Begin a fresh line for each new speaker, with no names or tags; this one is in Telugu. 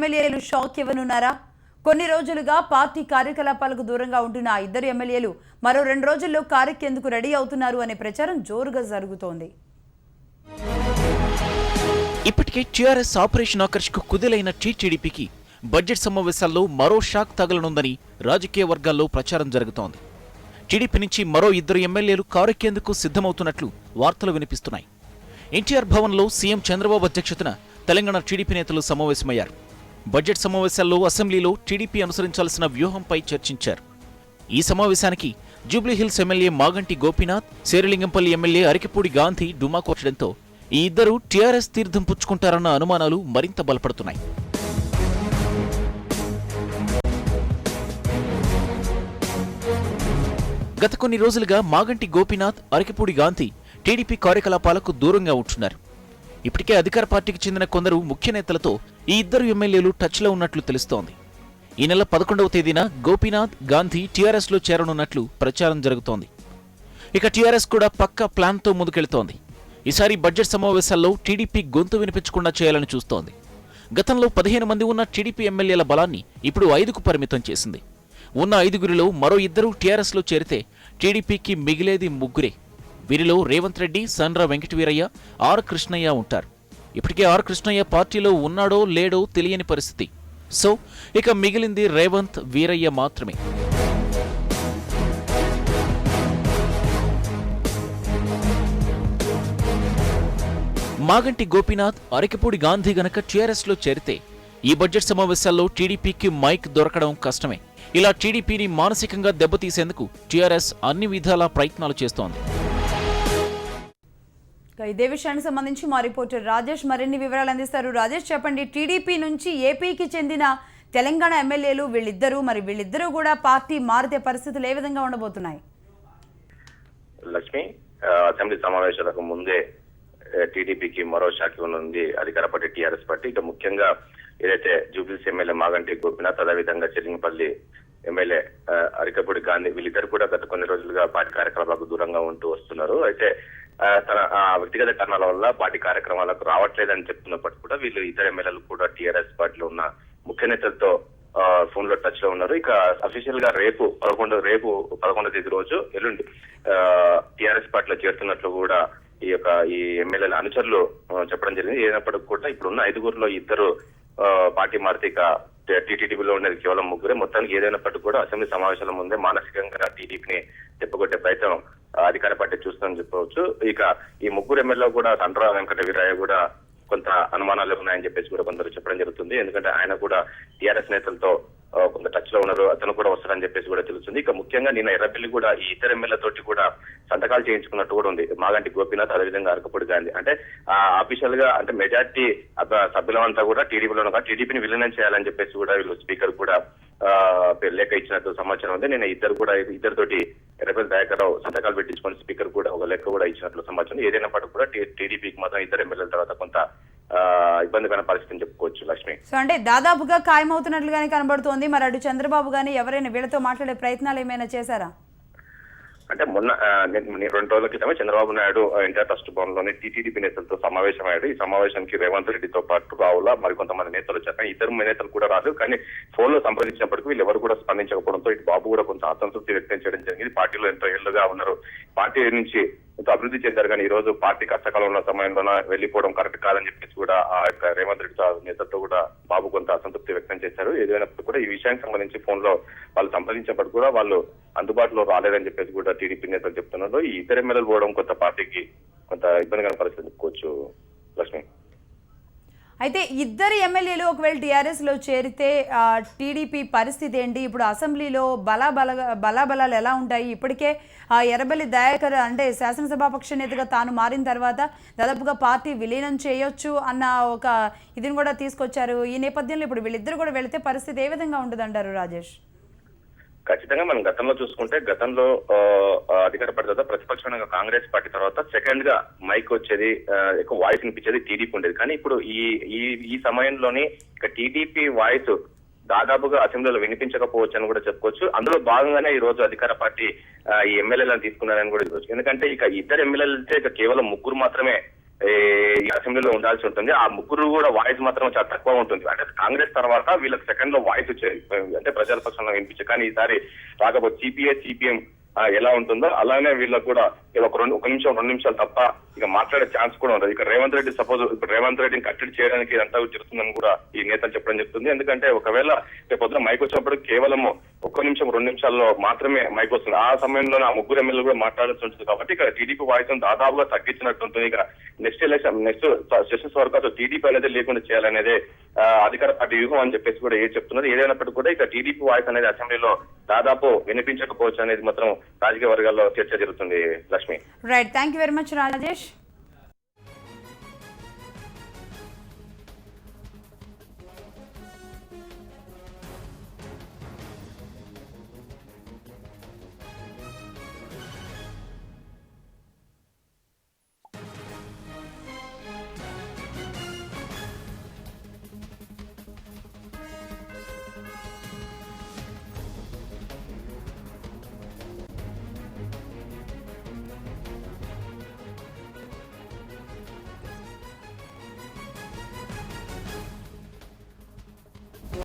ఎమ్మెల్యేలు షాక్ ఇవ్వనున్నారా? కొన్ని రోజులుగా పార్టీ కార్యకలాపాలకు దూరంగా ఉంటున్న ఆ ఇద్దరు ఎమ్మెల్యేలు మరో 2 రోజుల్లో కారెక్కేందుకు రెడీ అవుతున్నారు అనే ప్రచారం జోరుగా జరుగుతోంది.
ఇప్పటికే టీఆర్ఎస్ ఆపరేషన్ ఆకర్ష్కు కుదిలైన టీడీపీకి బడ్జెట్ సమావేశాల్లో మరో షాక్ తగలనుందని రాజకీయ వర్గాల్లో ప్రచారం జరుగుతోంది. టీడీపీ నుంచి మరో 2 ఎమ్మెల్యేలు కారెక్కేందుకు సిద్ధమవుతున్నట్లు వార్తలు వినిపిస్తున్నాయి. ఎన్టీఆర్ భవన్లో సీఎం చంద్రబాబు అధ్యక్షతన తెలంగాణ టీడీపీ నేతలు సమావేశమయ్యారు. బడ్జెట్ సమావేశాల్లో అసెంబ్లీలో టీడీపీ అనుసరించాల్సిన వ్యూహంపై చర్చించారు. ఈ సమావేశానికి Jubilee Hills MLA Maganti Gopinath, Serilingampally MLA Arikepudi Gandhi డుమా కొట్టడంతో ఈ ఇద్దరు టీఆర్ఎస్ తీర్థం పుచ్చుకుంటారన్న అనుమానాలు మరింత బలపడుతున్నాయి. గత కొన్ని రోజులుగా మాగంటి గోపీనాథ్, అరికెపూడి గాంధీ టీడీపీ కార్యకలాపాలకు దూరంగా ఉంటున్నారు. ఇప్పటికే అధికార పార్టీకి చెందిన కొందరు ముఖ్య నేతలతో ఈ ఇద్దరు ఎమ్మెల్యేలు టచ్లో ఉన్నట్లు తెలుస్తోంది. ఈ నెల 11వ తేదీన గోపీనాథ్, గాంధీ టీఆర్ఎస్లో చేరనున్నట్లు ప్రచారం జరుగుతోంది. ఇక టీఆర్ఎస్ కూడా పక్కా ప్లాన్తో ముందుకెళ్తోంది. ఈసారి బడ్జెట్ సమావేశాల్లో టీడీపీ గొంతు వినిపించకుండా చేయాలని చూస్తోంది. గతంలో 15 మంది ఉన్న టీడీపీ ఎమ్మెల్యేల బలాన్ని ఇప్పుడు 5కు పరిమితం చేసింది. ఉన్న 5గురిలో మరో 2 టీఆర్ఎస్లో చేరితే టీడీపీకి మిగిలేది 3. వీరిలో రేవంత్ రెడ్డి, సండ్ర వెంకటవీరయ్య, ఆర్ కృష్ణయ్య ఉంటారు. ఇప్పటికే ఆర్ కృష్ణయ్య పార్టీలో ఉన్నాడో లేడో తెలియని పరిస్థితి. సో ఇక మిగిలింది రేవంత్, వీరయ్య మాత్రమే. మాగంటి గోపీనాథ్, అరికెపూడి గాంధీ గనక టీఆర్ఎస్లో చేరితే ఈ బడ్జెట్ సమావేశాల్లో టీడీపీకి మైక్ దొరకడం కష్టమే. ఇలా టీడీపీని మానసికంగా దెబ్బతీసేందుకు టీఆర్ఎస్ అన్ని విధాలా ప్రయత్నాలు చేస్తోంది.
ఇదే విషయానికి సంబంధించి మా రిపోర్టర్ రాజేష్ మరిన్ని వివరాలు అందిస్తారు. రాజేష్, చెప్పండి, టీడీపీ నుంచి ఏపీకి చెందిన తెలంగాణ ఎమ్మెల్యేలు వీళ్ళిద్దరూ కూడా పార్టీ మారితే పరిస్థితులు ఏ విధంగా ఉండబోతున్నాయి?
లక్ష్మి, అసెంబ్లీ సమావేశాలకు ముందే టీడీపీకి మరో షాక్ ఉంది అధికార పార్టీ టీఆర్ఎస్ పార్టీ. ఇక ముఖ్యంగా ఏదైతే జూబ్లీస్ ఎమ్మెల్యే మాగంటి గోపీనాథ్, అదేవిధంగా చెరింగపల్లి ఎమ్మెల్యే అరికెపూడి గాంధీ వీళ్ళిద్దరు కూడా గత కొన్ని రోజులుగా పార్టీ కార్యక్రమాలకు దూరంగా ఉంటూ వస్తున్నారు. అయితే తన వ్యక్తిగత కారణాల వల్ల పార్టీ కార్యక్రమాలకు రావట్లేదని చెప్తున్నప్పటికీ కూడా వీళ్ళు ఇద్దరు ఎమ్మెల్యేలు కూడా టీఆర్ఎస్ పార్టీలో ఉన్న ముఖ్య నేతలతో ఫోన్ లో టచ్ లో ఉన్నారు. ఇక అఫీషియల్ గా రేపు 11వ తేదీ రోజు ఎల్లుండి టీఆర్ఎస్ పార్టీలో చేరుతున్నట్లు కూడా ఈ ఎమ్మెల్యేల అనుచరులు చెప్పడం జరిగింది. అయినప్పటికీ కూడా ఇప్పుడున్న 5గురిలో 2 పార్టీ మారితే ఇక టీడీపీలో ఉండేది కేవలం 3. మొత్తానికి ఏదైనప్పటికీ కూడా అసెంబ్లీ సమావేశాల ముందే మానసికంగా టీడీపీని తిప్పగొట్టే ప్రయత్నం అధికార పార్టీ చూస్తుందని చెప్పవచ్చు. ఇక ఈ 3 ఎమ్మెల్యేలో కూడా సండ్ర వెంకటవీరయ్య కూడా కొంత అనుమానాలు ఉన్నాయని చెప్పేసి కూడా కొందరు చెప్పడం జరుగుతుంది. ఎందుకంటే ఆయన కూడా టీఆర్ఎస్ నేతలతో కొంత టచ్ లో ఉన్నారు, అతను కూడా వస్తారని చెప్పేసి కూడా తెలుస్తుంది. ఇక ముఖ్యంగా నిన్న ఎర్రబెల్లి కూడా ఈ ఇద్దరు ఎమ్మెల్యేలతోటి కూడా సంతకాలు చేయించుకున్నట్టు కూడా ఉంది మాగంటి గోపీనాథ్, అదేవిధంగా అరికెపూడి గాంధీ. అంటే అఫీషియల్ గా అంటే మెజార్టీ సభ్యులంతా కూడా టీడీపీలో టీడీపీని విలీనం చేయాలని చెప్పేసి కూడా వీళ్ళు స్పీకర్ కూడా లేఖ ఇచ్చినట్టు సమాచారం ఉంది. నేను ఇద్దరితోటి ఎర్రబెల్లి దయాకర్ రావు సంతకాలు పెట్టించుకొని స్పీకర్ కూడా ఒక లెక్క కూడా ఇచ్చినట్లు సమాచారం. ఏదైనప్పటికీ కూడా టీడీపీకి మాత్రం 2 ఎమ్మెల్యేల తర్వాత కొంత ఇబ్బందికరమైన పరిస్థితిని చెప్పుకోవచ్చు లక్ష్మి.
సో అంటే దాదాపుగా ఖాయమవుతున్నట్లుగానే కనబడుతోంది. మరి అటు చంద్రబాబు గానీ ఎవరైనా వీళ్ళతో మాట్లాడే ప్రయత్నాలు ఏమైనా చేశారా?
అంటే మొన్న 2 రోజుల క్రితమే చంద్రబాబు నాయుడు ఎన్టీఆర్ ట్రస్ట్ భవన్ లోని టీడీపీ నేతలతో సమావేశమయ్యాడు. ఈ సమావేశానికి రేవంత్ రెడ్డితో పాటు రావుల మరికొంతమంది నేతలు వచ్చారు. 2 నేతలు కూడా రాదు, కానీ ఫోన్ లో సంప్రదించినప్పటికీ వీళ్ళు ఎవరు కూడా స్పందించకపోవడంతో ఇటు బాబు కూడా కొంత అసంతృప్తి వ్యక్తం చేయడం జరిగింది. పార్టీలో ఎంతో ఏళ్లుగా ఉన్నారు, పార్టీ నుంచి ఎంతో అభివృద్ధి చెందారు, కానీ ఈ రోజు పార్టీ కష్టకాలం ఉన్న సమయంలోనే వెళ్లిపోవడం కరెక్ట్ కాదని చెప్పేసి కూడా ఆ యొక్క రేవంత్ రెడ్డి నేతలతో కూడా బాబు కొంత అసంతృప్తి వ్యక్తం చేశారు. ఏదైనప్పుడు కూడా ఈ విషయానికి సంబంధించి ఫోన్ లో వాళ్ళు సంప్రదించినప్పటికీ కూడా వాళ్ళు అందుబాటులో రాలేదని చెప్పేసి కూడా టీడీపీ నేతలు చెప్తున్నారు. ఈ 2 ఎమ్మెల్యేలు పోవడం కొంత పార్టీకి కొంత ఇబ్బందికర పరిస్థితి చెప్పుకోవచ్చు లక్ష్మి.
అయితే 2 ఎమ్మెల్యేలు ఒకవేళ టీఆర్ఎస్ లో చేరితే టీడీపీ పరిస్థితి ఏంటి? ఇప్పుడు అసెంబ్లీలో బలాబలాలు ఎలా ఉంటాయి? ఇప్పటికే ఎర్రబెల్లి దయాకర్ అంటే శాసనసభాపక్ష నేతగా తాను మారిన తర్వాత దాదాపుగా పార్టీ విలీనం చేయొచ్చు అన్న ఒక ఇదిని కూడా తీసుకొచ్చారు. ఈ నేపథ్యంలో ఇప్పుడు వీళ్ళిద్దరు కూడా వెళితే పరిస్థితి ఏ విధంగా ఉంటుందంటారు రాజేష్?
ఖచ్చితంగా మనం గతంలో చూసుకుంటే గతంలో అధికార పార్టీ తర్వాత ప్రతిపక్షంగా కాంగ్రెస్ పార్టీ తర్వాత సెకండ్ గా మైక్ వచ్చేది, ఎక్కువ వాయిస్ వినిపించేది టీడీపీ ఉండేది. కానీ ఇప్పుడు ఈ సమయంలోని ఇక టీడీపీ వాయిస్ దాదాపుగా అసెంబ్లీలో వినిపించకపోవచ్చు అని కూడా చెప్పుకోవచ్చు. అందులో భాగంగానే ఈ రోజు అధికార పార్టీ ఈ ఎమ్మెల్యేలను తీసుకున్నారని కూడా చెప్పవచ్చు. ఎందుకంటే ఇక 2 ఎమ్మెల్యేలు ఇక కేవలం 3 మాత్రమే ఈ అసెంబ్లీలో ఉండాల్సి ఉంటుంది. ఆ ముగ్గురు కూడా వాయిస్ మాత్రం చాలా తక్కువ ఉంటుంది. అంటే కాంగ్రెస్ తర్వాత వీళ్ళకి సెకండ్ లో వాయిస్ వచ్చేది, అంటే ప్రజల పక్షంలో వినిపించే. కానీ ఈసారి రాకపోతే సిపిఎం ఎలా ఉంటుందో అలానే వీళ్ళకి కూడా ఒక నిమిషం 2 నిమిషాలు తప్ప ఇక మాట్లాడే ఛాన్స్ కూడా ఉండదు. ఇక రేవంత్ రెడ్డి ఇప్పుడు రేవంత్ రెడ్డిని కట్టడి చేయడానికి ఇదంతా జరుగుతుందని కూడా ఈ నేతలు చెప్పడం చెప్తుంది. ఎందుకంటే ఒకవేళ రేపు పొద్దున మైక్ వచ్చినప్పుడు కేవలం 1 నిమిషం 2 నిమిషాల్లో మాత్రమే మైక్ వస్తుంది. ఆ సమయంలో ఆ ముగ్గురు ఎమ్మెల్యేలు కూడా మాట్లాడాల్సి ఉంటుంది. కాబట్టి ఇక్కడ టీడీపీ వాయిస్ దాదాపుగా తగ్గించినట్టు ఉంటుంది. ఇక నెక్స్ట్ సెషన్స్ వరకు అసలు టీడీపీ అనేది లేకుండా చేయాలనేదే అధికార పార్టీ వ్యూహం అని చెప్పేసి కూడా చెప్తున్నారు. ఏదైనప్పటికీ కూడా ఇక టీడీపీ వాయిస్ అనేది అసెంబ్లీలో దాదాపు వినిపించకపోవచ్చు అనేది మాత్రం రాజకీయ వర్గాల్లో చర్చ జరుగుతుంది. Lakshmi,
right, thank you very much Rajesh.